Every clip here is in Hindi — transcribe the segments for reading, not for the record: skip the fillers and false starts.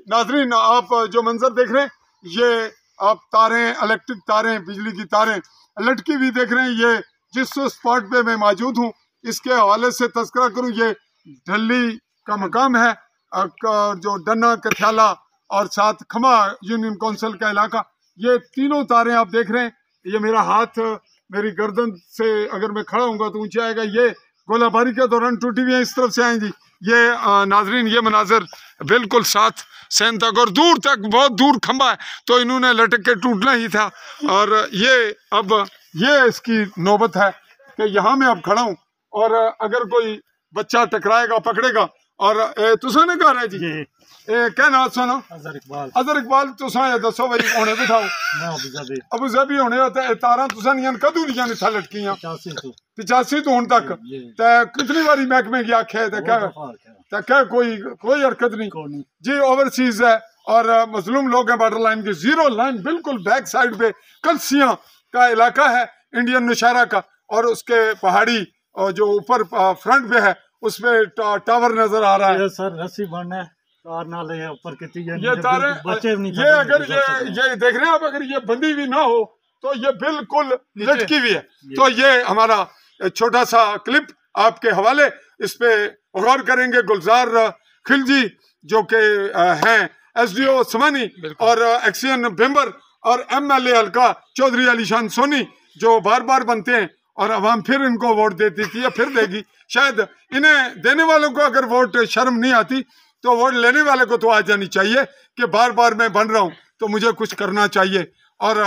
नाजरीन, आप जो मंजर देख रहे हैं, ये आप तारें, इलेक्ट्रिक तारें, बिजली की तारें लटकी हुई देख रहे हैं। ये जिस स्पॉट पे मैं मौजूद हूँ, इसके हवाले से तस्करा करूँ, ये ढली का मकाम है, जो डन्ना कथियाला और साथ खमा यूनियन काउंसिल का इलाका। ये तीनों तारें आप देख रहे हैं। ये मेरा हाथ मेरी गर्दन से अगर मैं खड़ा हूँगा तो ऊंचे आएगा। ये गोलाबारी के दौरान टूटी हुई है, इस तरफ से आएंगी। ये नाजरीन, ये मनाजर बिल्कुल साथ सैन तक और दूर तक, बहुत दूर खंबा है, तो इन्होंने लटक के टूटना ही था। और ये अब ये इसकी नौबत है कि यहाँ मैं अब खड़ा हूँ, और अगर कोई बच्चा टकराएगा, पकड़ेगा, और तुसा ने कहा जी क्या नाम सुनो? अजहर इकबाल। तुसा ये दसो भाई होने बिठाओ अबू धाबी होने होता है। तारा तुसा नहीं कदू नहीं इत्थे लटकियां 85 तो हुण तक ते कितनी बारी महकमे की आख्या है क्या कोई हरकत नहीं जी। ओवरसीज है और मजलूम लोग हैं, बॉर्डर लाइन की जीरो लाइन बिल्कुल बैक साइड पे कलसियां का इलाका है इंडियन नौशहरा का, और उसके पहाड़ी और जो ऊपर फ्रंट पे है उसमें टावर नजर आ रहा है। ये सर रस्सी बनना तार ना ले ऊपर कितनी ये तारे बच्चे नहीं, ये अगर ये देख रहे हैं आप, अगर ये बंधी हुई ना हो तो ये बिल्कुल लटकी हुई है। तो ये हमारा छोटा सा क्लिप आपके हवाले, इस पे गौर करेंगे। गुलजार खिलजी जो के हैं SDO समानी और एक्सियन मेंबर और MLA हल्का चौधरी अलीशान सोनी, जो बार बार बनते हैं और अवाम फिर इनको वोट देती थी या फिर देगी। शायद इन्हें देने वालों को अगर वोट शर्म नहीं आती तो वोट लेने वाले को तो आ जानी चाहिए कि बार बार मैं बन रहा हूं तो मुझे कुछ करना चाहिए और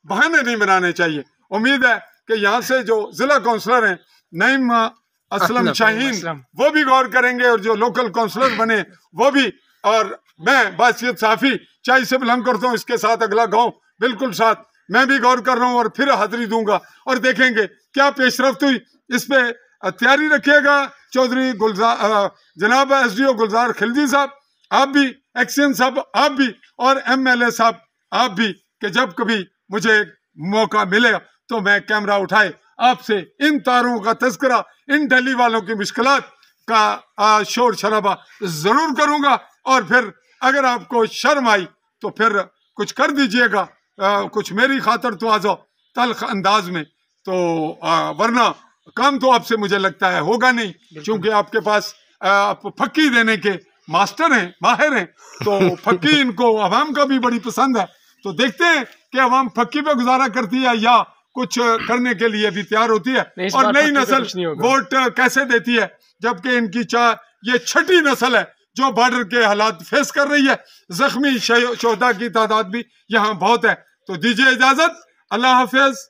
बहाने नहीं बनाने चाहिए। उम्मीद है कि यहाँ से जो जिला काउंसलर हैं नईम असलम शाहीन, वो भी गौर करेंगे, और जो लोकल काउंसलर बने वो भी। और मैं बासियत साफी चाय से बिलोंग करता हूँ, इसके साथ अगला गाँव बिल्कुल साथ, मैं भी गौर कर रहा हूँ और फिर हाजिरी दूंगा और देखेंगे क्या पेशरफ्त हुई। इस पे तैयारी रखिएगा चौधरी गुलजार, जनाब SDO गुलजार खिलजी साहब, आप भी, एक्सियन साहब आप भी, और MLA साहब आप भी, कि जब कभी मुझे मौका मिलेगा तो मैं कैमरा उठाए आपसे इन तारों का तस्करा, इन दिल्ली वालों की मुश्किलात का शोर शराबा जरूर करूंगा। और फिर अगर आपको शर्म आई तो फिर कुछ कर दीजिएगा, कुछ मेरी खातर तो आ जाओ तल्ख अंदाज में, तो वरना काम तो आपसे मुझे लगता है होगा नहीं, क्योंकि आपके पास आप फक्की देने के मास्टर हैं, माहिर हैं। तो फक्की इनको अवाम का भी बड़ी पसंद है, तो देखते हैं कि अवाम फक्की पे गुजारा करती है या कुछ करने के लिए भी तैयार होती है, और नई नस्ल वोट कैसे देती है, जबकि इनकी ये छठी नस्ल है जो बॉर्डर के हालात फेस कर रही है। जख्मी शोहदा की तादाद भी यहाँ बहुत है। तो दीजिए इजाजत, अल्लाह हाफिज।